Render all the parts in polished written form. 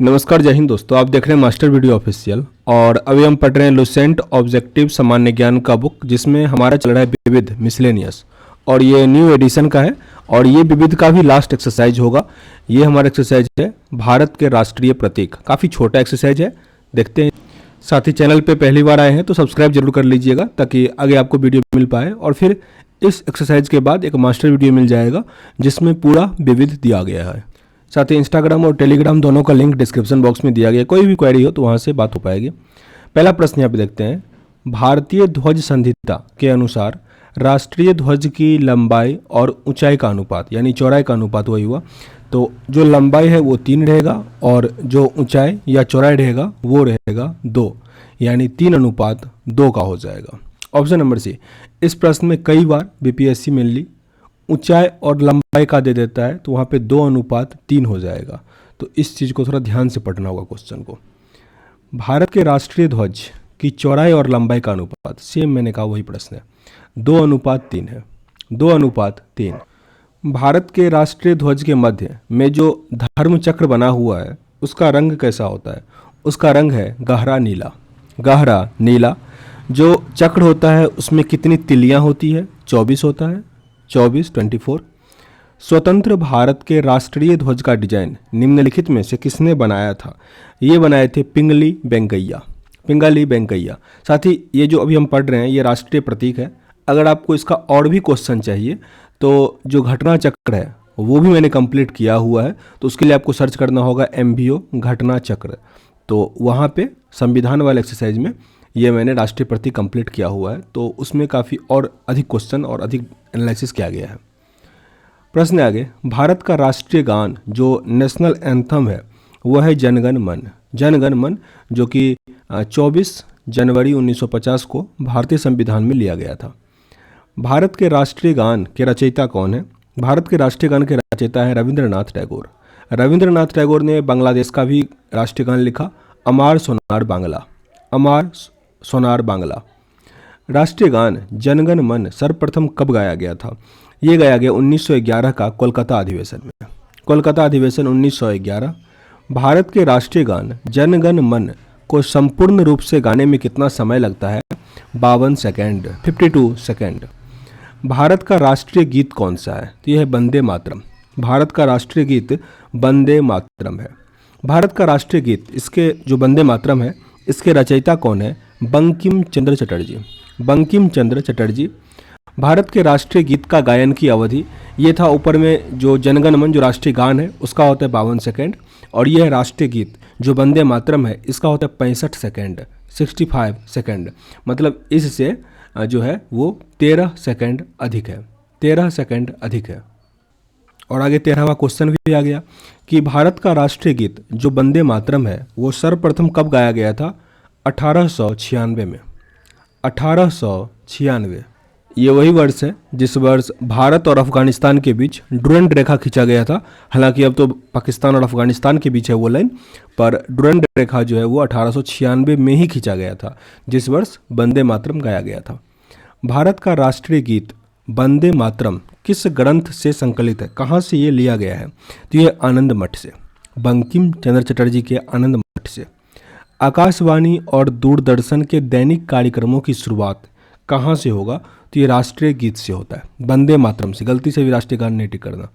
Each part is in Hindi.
नमस्कार, जय हिंद दोस्तों। आप देख रहे हैं मास्टर वीडियो ऑफिशियल और अभी हम पढ़ रहे हैं लुसेंट ऑब्जेक्टिव सामान्य ज्ञान का बुक, जिसमें हमारा चल रहा है विविध मिसलेनियस और ये न्यू एडिशन का है। और ये विविध का भी लास्ट एक्सरसाइज होगा। ये हमारा एक्सरसाइज है भारत के राष्ट्रीय प्रतीक। काफ़ी छोटा एक्सरसाइज है, देखते हैं। साथ ही चैनल पे पहली बार आए हैं तो सब्सक्राइब जरूर कर लीजिएगा ताकि आगे आपको वीडियो मिल पाए। और फिर इस एक्सरसाइज के बाद एक मास्टर वीडियो मिल जाएगा जिसमें पूरा विविध दिया गया है। साथ ही इंस्टाग्राम और टेलीग्राम दोनों का लिंक डिस्क्रिप्शन बॉक्स में दिया गया है। कोई भी क्वेरी हो तो वहाँ से बात हो पाएगी। पहला प्रश्न यहाँ पे देखते हैं। भारतीय ध्वज संहिता के अनुसार राष्ट्रीय ध्वज की लंबाई और ऊंचाई का अनुपात, यानी चौड़ाई का अनुपात वही हुआ। तो जो लंबाई है वो 3 रहेगा और जो ऊंचाई या चौड़ाई रहेगा वो रहेगा 2, यानी 3:2 का हो जाएगा। Option number C. इस प्रश्न में कई बार बीपीएससी मेनली ऊंचाई और लंबाई का दे देता है, तो वहाँ पे 2:3 हो जाएगा। तो इस चीज़ को थोड़ा ध्यान से पढ़ना होगा क्वेश्चन को। भारत के राष्ट्रीय ध्वज की चौड़ाई और लंबाई का अनुपात, सेम मैंने कहा वही प्रश्न है, 2:3 है। 2:3। भारत के राष्ट्रीय ध्वज के मध्य में जो धर्म चक्र बना हुआ है उसका रंग कैसा होता है? उसका रंग है गहरा नीला। गहरा नीला। जो चक्र होता है उसमें कितनी तिलियाँ होती है? 24 होता है। 24। स्वतंत्र भारत के राष्ट्रीय ध्वज का डिजाइन निम्नलिखित में से किसने बनाया था? ये बनाए थे पिंगली वेंकैया। पिंगली वेंकैया। साथ ही ये जो अभी हम पढ़ रहे हैं ये राष्ट्रीय प्रतीक है। अगर आपको इसका और भी क्वेश्चन चाहिए तो जो घटना चक्र है वो भी मैंने कंप्लीट किया हुआ है, तो उसके लिए आपको सर्च करना होगा MBO घटना चक्र। तो वहाँ पे संविधान वाले एक्सरसाइज में ये मैंने राष्ट्रीय प्रतीक कंप्लीट किया हुआ है, तो उसमें काफ़ी और अधिक क्वेश्चन और अधिक एनालिसिस किया गया है। प्रश्न आगे। भारत का राष्ट्रीय गान जो नेशनल एंथम है वह है जनगण मन। जनगण मन, जो कि 24 जनवरी 1950 को भारतीय संविधान में लिया गया था। भारत के राष्ट्रीय गान के रचयिता कौन है? भारत के राष्ट्रीय गान के रचयिता है रविंद्रनाथ टैगोर। रविंद्रनाथ टैगोर ने बांग्लादेश का भी राष्ट्रीय गान लिखा, अमार सोनार बांग्ला। अमार सोनार बांग्ला। राष्ट्रीय गान जनगण मन सर्वप्रथम कब गाया गया था? ये गाया गया 1911 का कोलकाता अधिवेशन में। कोलकाता अधिवेशन 1911। भारत के राष्ट्रीय गान जनगण मन को संपूर्ण रूप से गाने में कितना समय लगता है? 52 सेकेंड, 52 सेकेंड। भारत का राष्ट्रीय गीत कौन सा है? तो यह है वंदे मातरम। भारत का राष्ट्रीय गीत वंदे मातरम है। भारत का राष्ट्रीय गीत, इसके जो वंदे मातरम है, इसके रचयिता कौन है? बंकिम चंद्र चटर्जी। बंकिम चंद्र चटर्जी। भारत के राष्ट्रीय गीत का गायन की अवधि, ये था ऊपर में जो जनगण मन जो राष्ट्रीय गान है उसका होता है 52 सेकेंड, और यह राष्ट्रीय गीत जो वंदे मातरम है इसका होता है 65 सेकेंड, 65 सेकेंड। मतलब इससे जो है वो 13 सेकेंड अधिक है। 13 सेकेंड अधिक है। और आगे 13वां क्वेश्चन भी आ गया कि भारत का राष्ट्रीय गीत जो वंदे मातरम है वो सर्वप्रथम कब गाया गया था? 1896 में। 1896। ये वही वर्ष है जिस वर्ष भारत और अफगानिस्तान के बीच डुरंड रेखा खींचा गया था। हालांकि अब तो पाकिस्तान और अफगानिस्तान के बीच है वो लाइन, पर डुरंड रेखा जो है वो 1896 में ही खींचा गया था, जिस वर्ष वंदे मातरम गाया गया था। भारत का राष्ट्रीय गीत वंदे मातरम किस ग्रंथ से संकलित है? कहाँ से ये लिया गया है? तो ये आनंद मठ से, बंकिम चंद्र चटर्जी के आनंद मठ से। आकाशवाणी और दूरदर्शन के दैनिक कार्यक्रमों की शुरुआत कहाँ से होगा? तो ये राष्ट्रीय गीत से होता है, वंदे मातरम से। गलती से भी राष्ट्रीय गान नहीं टिक करना।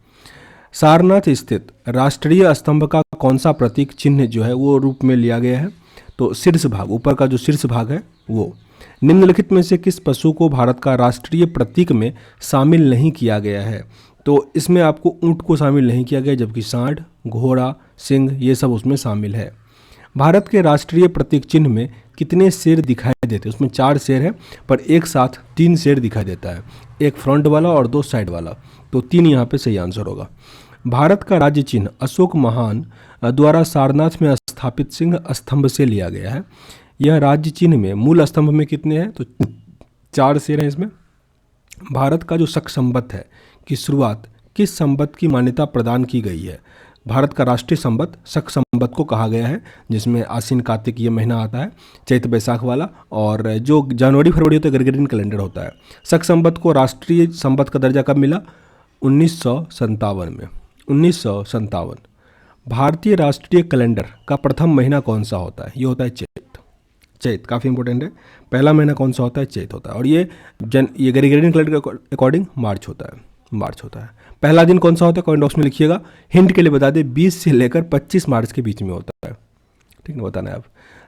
सारनाथ स्थित राष्ट्रीय स्तंभ का कौन सा प्रतीक चिन्ह जो है वो रूप में लिया गया है? तो शीर्ष भाग, ऊपर का जो शीर्ष भाग है वो। निम्नलिखित में से किस पशु को भारत का राष्ट्रीय प्रतीक में शामिल नहीं किया गया है? तो इसमें आपको ऊंट को शामिल नहीं किया गया, जबकि सांड, घोड़ा, सिंह ये सब उसमें शामिल है। भारत के राष्ट्रीय प्रतीक चिन्ह में कितने शेर दिखाई देते हैं? उसमें 4 शेर है, पर एक साथ 3 शेर दिखाई देता है, एक फ्रंट वाला और 2 साइड वाला। तो 3 यहाँ पे सही आंसर होगा। भारत का राज्य चिन्ह अशोक महान द्वारा सारनाथ में स्थापित सिंह स्तंभ से लिया गया है। यह राज्य चिन्ह में मूल स्तंभ में कितने हैं? तो 4 शेर हैं इसमें। भारत का जो शक संवत है की शुरुआत किस संवत की मान्यता प्रदान की गई है? भारत का राष्ट्रीय संवत शक संवत को कहा गया है, जिसमें आश्विन कार्तिक ये महीना आता है, चैत बैसाख वाला, और जो जनवरी फरवरी होता है ग्रेगोरियन कैलेंडर होता है। शक संवत को राष्ट्रीय संवत का दर्जा कब मिला? 1957 में। 1957। भारतीय राष्ट्रीय कैलेंडर का प्रथम महीना कौन सा होता है? ये होता है चैत। चैत काफ़ी इंपॉर्टेंट है। पहला महीना कौन सा होता है? चैत होता है। और ये ग्रेगोरियन कैलेंडर के अकॉर्डिंग मार्च होता है। मार्च होता है। पहला दिन कौन सा होता है? कमेंट बॉक्स में लिखिएगा। हिंट के लिए बता दें, 20 से लेकर 25 मार्च के बीच में होता है। ठीक है, बताना है आप।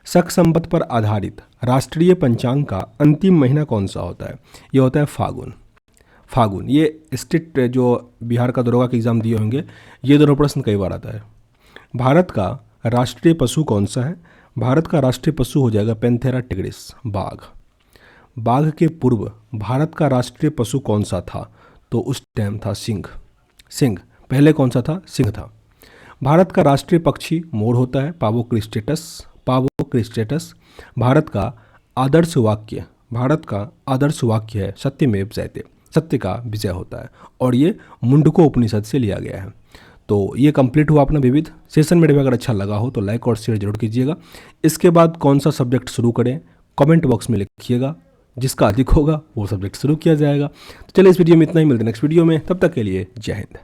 शक संपत्ति पर आधारित राष्ट्रीय पंचांग का अंतिम महीना कौन सा होता है? ये होता है फागुन। फागुन ये स्टेट जो बिहार का दरोगा के एग्जाम दिए होंगे, ये दोनों प्रश्न कई बार आता है। भारत का राष्ट्रीय पशु कौन सा है? भारत का राष्ट्रीय पशु हो जाएगा पैंथेरा टिग्रिस, बाघ। बाघ के पूर्व भारत का राष्ट्रीय पशु कौन सा था? तो उस टाइम था सिंह। सिंह पहले कौन सा था? सिंह था। भारत का राष्ट्रीय पक्षी मोर होता है, पावो क्रिस्टेटस। पावो क्रिस्टेटस। भारत का आदर्श वाक्य है सत्यमेव जयते, सत्य का विजय होता है। और ये मुंडको उपनिषद से लिया गया है। तो ये कंप्लीट हुआ अपना विविध। सेशन मेरे अगर अच्छा लगा हो तो लाइक और शेयर जरूर कीजिएगा। इसके बाद कौन सा सब्जेक्ट शुरू करें, कमेंट बॉक्स में लिखिएगा। जिसका अधिक होगा वो सब्जेक्ट शुरू किया जाएगा। तो चलिए, इस वीडियो में इतना ही। मिलते हैं नेक्स्ट वीडियो में। तब तक के लिए जय हिंद।